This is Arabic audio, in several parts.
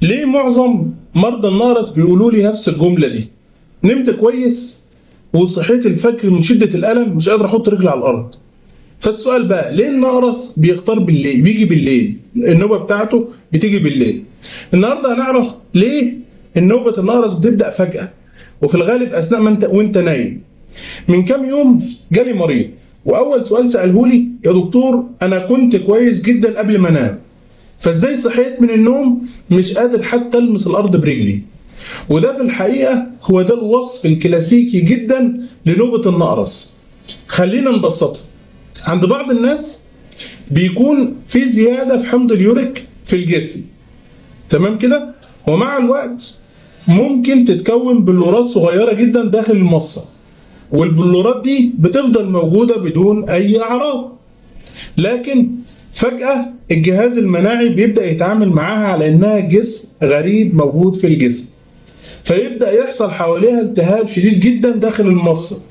ليه معظم مرضى النقرس بيقولوا لي نفس الجملة دي؟ نمت كويس وصحيت الفجر من شدة الألم مش قادر أحط رجلي على الأرض. فالسؤال بقى ليه النقرس بيختار بالليل؟ بيجي بالليل، النوبة بتاعته بتيجي بالليل. النهارده هنعرف ليه النوبة النقرس بتبدأ فجأة وفي الغالب أثناء ما وأنت نايم. من كام يوم جالي مريض وأول سؤال سأله لي: يا دكتور أنا كنت كويس جدا قبل ما أنام، فازاي صحيت من النوم مش قادر حتى المس الارض برجلي؟ وده في الحقيقه هو ده الوصف الكلاسيكي جدا لنوبه النقرس. خلينا نبسطها. عند بعض الناس بيكون في زياده في حمض اليوريك في الجسم، تمام كده، ومع الوقت ممكن تتكون بلورات صغيره جدا داخل المفصل، والبلورات دي بتفضل موجوده بدون اي اعراض. لكن فجأة الجهاز المناعي بيبدأ يتعامل معاها على إنها جسم غريب موجود في الجسم، فيبدأ يحصل حواليها التهاب شديد جدا داخل المفصل،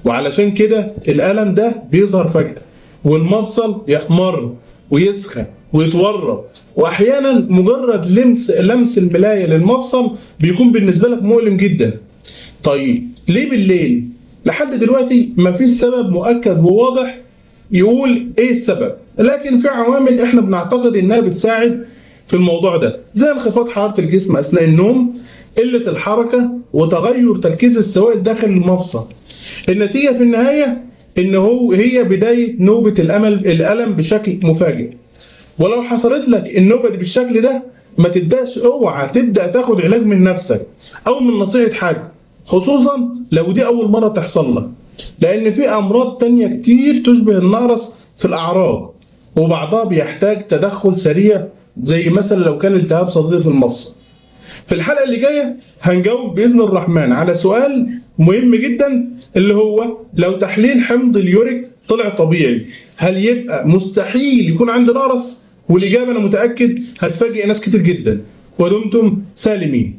وعلشان كده الألم ده بيظهر فجأة والمفصل يحمر ويسخن ويتورم، وأحيانا مجرد لمس الملاية للمفصل بيكون بالنسبة لك مؤلم جدا. طيب ليه بالليل؟ لحد دلوقتي مفيش سبب مؤكد وواضح يقول ايه السبب، لكن في عوامل احنا بنعتقد انها بتساعد في الموضوع ده، زي انخفاض حرارة الجسم اثناء النوم، قلة الحركة، وتغير تركيز السوائل داخل المفصل. النتيجة في النهاية ان هي بداية نوبة الألم بشكل مفاجئ. ولو حصلت لك النوبة دي بالشكل ده ما تبدأش، اوعى تبدأ تاخد علاج من نفسك او من نصيحة حد، خصوصا لو دي أول مرة تحصل لك، لأن في أمراض تانية كتير تشبه النقرس في الأعراض وبعضها بيحتاج تدخل سريع، زي مثلا لو كان التهاب صديد في المفصل. في الحلقة اللي جاية هنجاوب بإذن الرحمن على سؤال مهم جدا، اللي هو لو تحليل حمض اليوريك طلع طبيعي هل يبقى مستحيل يكون عندي نقرس؟ والإجابة أنا متأكد هتفاجئ ناس كتير جدا. ودمتم سالمين.